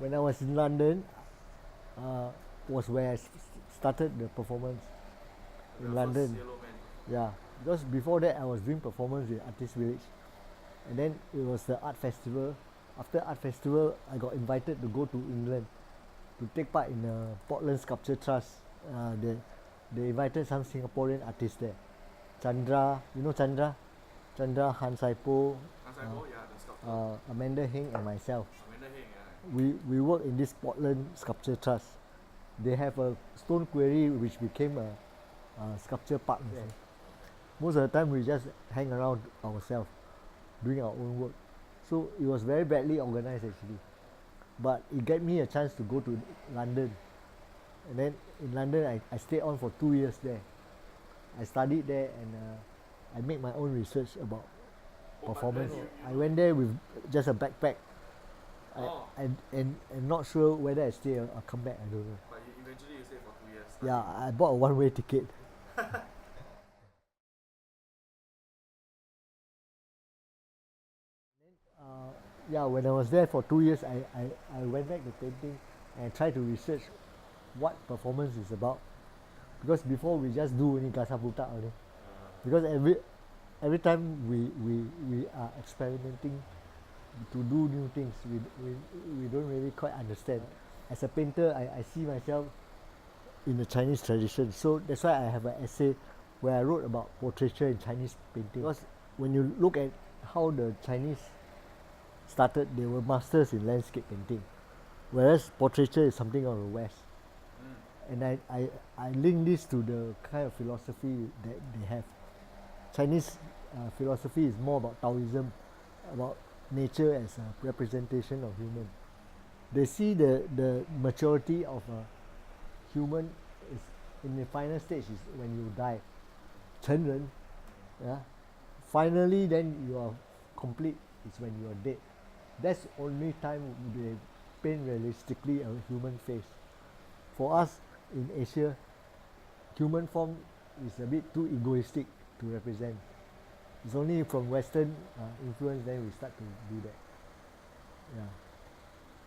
when I was in London, was where I started the performance in London. Yeah, because before that I was doing performance in Artist Village, and then it was the art festival. After art festival, I got invited to go to England to take part in the Portland Sculpture Trust. They invited some Singaporean artists there. Chandra, you know Chandra? Chandra, Han Saipo, Amanda Heng and myself. We work in this Portland Sculpture Trust. They have a stone quarry which became a sculpture park. Yeah. Most of the time we just hang around ourselves, doing our own work. So it was very badly organized actually. But it gave me a chance to go to London. And then in London I stayed on for 2 years there. I studied there and I made my own research about performance. I went there with just a backpack. And not sure whether I stay or come back, I don't know. But eventually you stayed for 2 years. Yeah, I bought a one-way ticket. Yeah, when I was there for 2 years, I went back to painting and tried to research what performance is about. Because before we just do only gasa buta only. Because every time we are experimenting to do new things, we don't really quite understand. As a painter, I see myself in the Chinese tradition. So that's why I have an essay where I wrote about portraiture in Chinese painting. Because when you look at how the Chinese started, they were masters in landscape painting, whereas portraiture is something of the West. And I link this to the kind of philosophy that they have. Chinese philosophy is more about Taoism, about nature as a representation of human. They see the maturity of a human is in the final stage is when you die. 成人, yeah. Finally, then you are complete is when you are dead. That's only time they paint realistically a human face. For us in Asia, human form is a bit too egoistic to represent. It's only from Western influence then we start to do that. Yeah.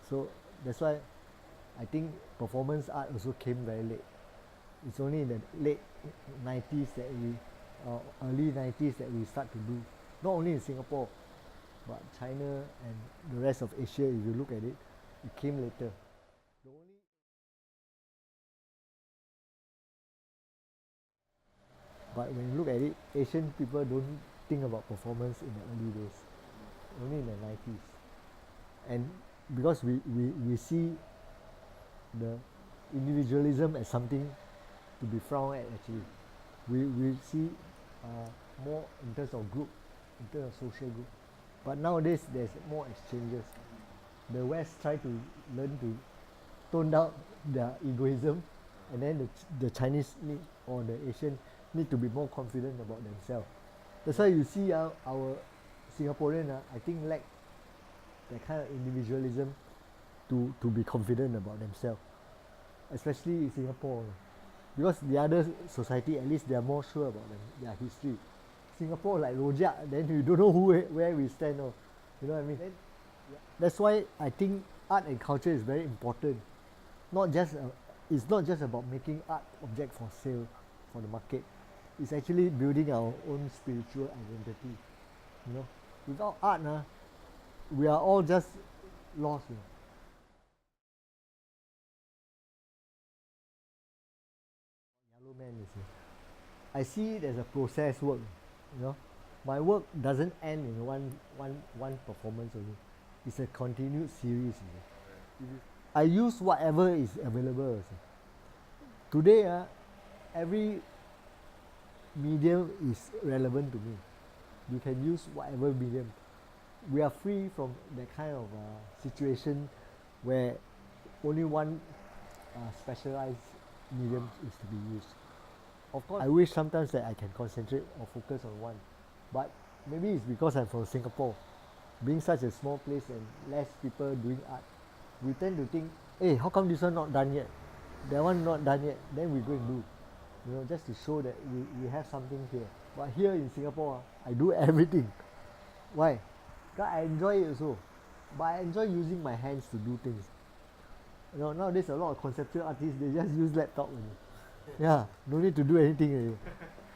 So that's why I think performance art also came very late. It's only in the late 90s that early 90s that we start to do. Not only in Singapore, but China and the rest of Asia, if you look at it, it came later. But when you look at it, Asian people don't think about performance in the early days, only in the 90s. And because we see the individualism as something to be frowned at actually. We see more in terms of group, in terms of social group. But nowadays there's more exchanges. The West try to learn to tone down their egoism, and then the Chinese need, or the Asian need to be more confident about themselves. That's why you see our Singaporean, I think, lack that kind of individualism to be confident about themselves, especially in Singapore. Because the other society, at least they are more sure about their history. Singapore like rojak, then you don't know where we stand. Or, you know what I mean? That's why I think art and culture is very important. It's not just about making art object for sale for the market. It's actually building our own spiritual identity. You know, without art, we are all just lost. You know? Yellow man, you see. I see it as a process work. You know, my work doesn't end in one performance only. It's a continued series. You know? I use whatever is available. Today, every medium is relevant to me. You can use whatever medium. We are free from that kind of situation where only one specialized medium is to be used. Of course, I wish sometimes that I can concentrate or focus on one, but maybe it's because I'm from Singapore. Being such a small place and less people doing art, we tend to think, hey, how come this one not done yet? That one not done yet, then we go and do. You know, just to show that we have something here. But here in Singapore, I do everything. Why? Because I enjoy it also. But I enjoy using my hands to do things. You know, nowadays a lot of conceptual artists, they just use laptop only. Yeah, no need to do anything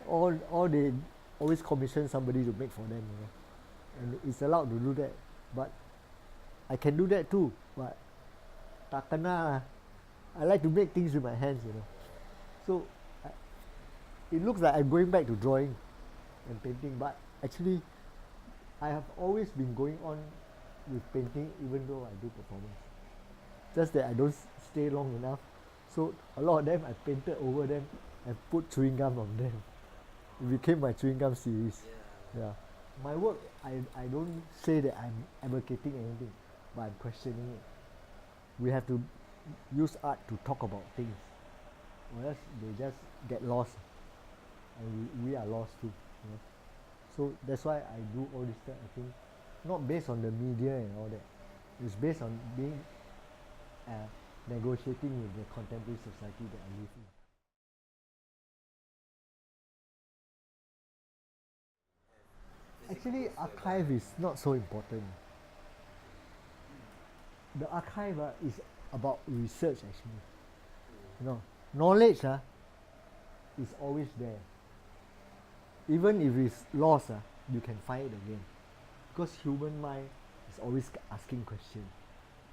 already. All they always commission somebody to make for them, you know. And it's allowed to do that. But I can do that too. But tak kena lah. I like to make things with my hands, you know. So I, it looks like I'm going back to drawing and painting, but actually I have always been going on with painting even though I do performance. Just that I don't stay long enough. So a lot of them I painted over them and put chewing gum on them. It became my chewing gum series. Yeah. My work, I don't say that I'm advocating anything, but I'm questioning it. We have to use art to talk about things, or else they just get lost, and we are lost too. You know? So that's why I do all this stuff. I think not based on the media and all that. It's based on being negotiating with the contemporary society that I live in. Actually, archive is not so important. The archive is about research actually. You know, knowledge is always there. Even if it's lost, you can find it again. Because human mind is always asking questions.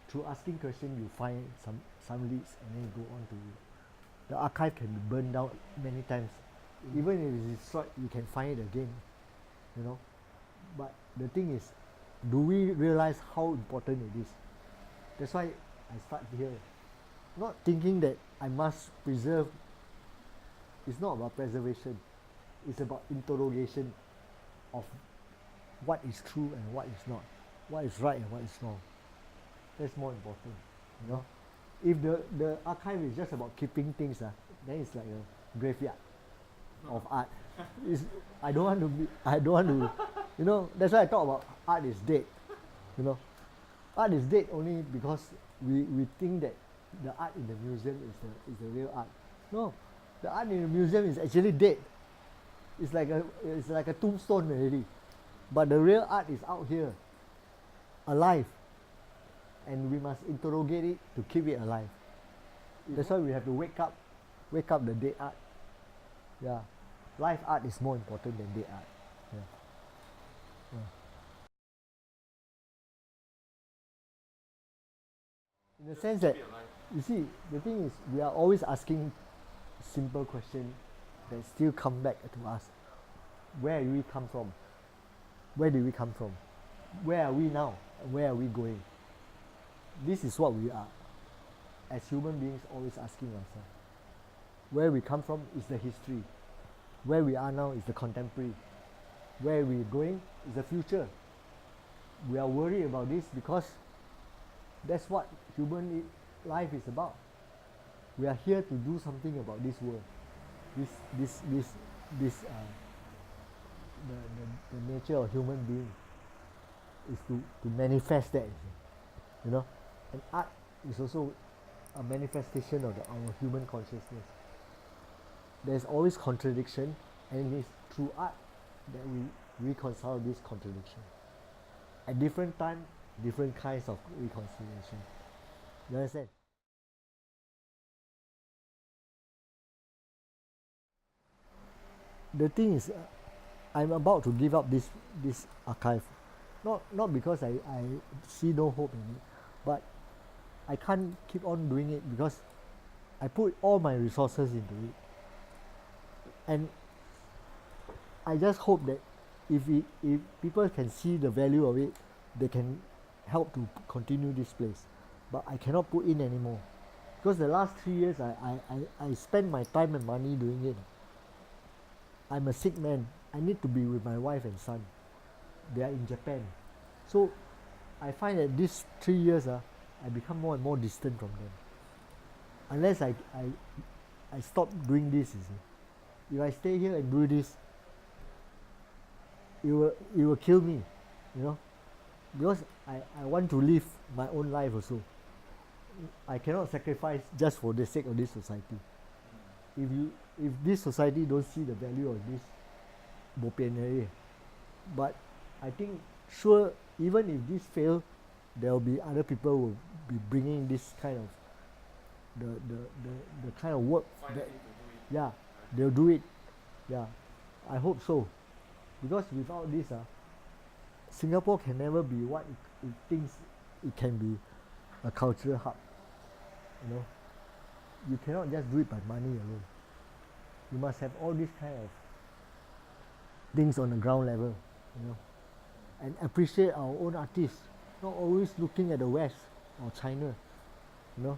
Through asking questions, you find some leads and then you go on to it. The archive can be burned down many times. Even if it's destroyed, you can find it again. You know. But the thing is, do we realize how important it is? That's why I start here. Not thinking that I must preserve. It's not about preservation. It's about interrogation of what is true and what is not. What is right and what is wrong. That's more important. You know? If the archive is just about keeping things, then it's like a graveyard of art. I don't want to, you know, that's why I talk about art is dead. You know, art is dead only because we think that the art in the museum is the real art. No, the art in the museum is actually dead. It's like a tombstone already. But the real art is out here, alive. And we must interrogate it to keep it alive. That's why we have to wake up the dead art. Yeah. Live art is more important than dead art. Yeah. In the sense that, you see, the thing is, we are always asking simple questions that still come back to us. Where do we come from? Where did we come from? Where are we now? And where are we going? This is what we are, as human beings, always asking ourselves. Where we come from is the history. Where we are now is the contemporary. Where we're going is the future. We are worried about this because that's what human life is about. We are here to do something about this world. The nature of human being is to manifest that. You know, and art is also a manifestation of our human consciousness. There's always contradiction, and it is through art that we reconcile this contradiction. At different times, different kinds of reconciliation. You understand? The thing is, I'm about to give up this archive. Not because I see no hope in it, but I can't keep on doing it because I put all my resources into it. And I just hope that if people can see the value of it, they can help to continue this place. But I cannot put in anymore. Because the last 3 years I spend my time and money doing it. I'm a sick man. I need to be with my wife and son. They are in Japan. So I find that these 3 years I become more and more distant from them. Unless I stop doing this, you see. If I stay here and do this, it will kill me, you know. Because I want to live my own life also. I cannot sacrifice just for the sake of this society. If this society don't see the value of this, bo pian already. But I think even if this fail, there will be other people who will be bringing this kind of the kind of work Find that a thing to do it. yeah they'll do it. Yeah, I hope so, because without this Singapore can never be what it thinks it can be, a cultural hub. You know, you cannot just do it by money alone. You must have all these kind of things on the ground level, you know, and appreciate our own artists, not always looking at the West or China, you know.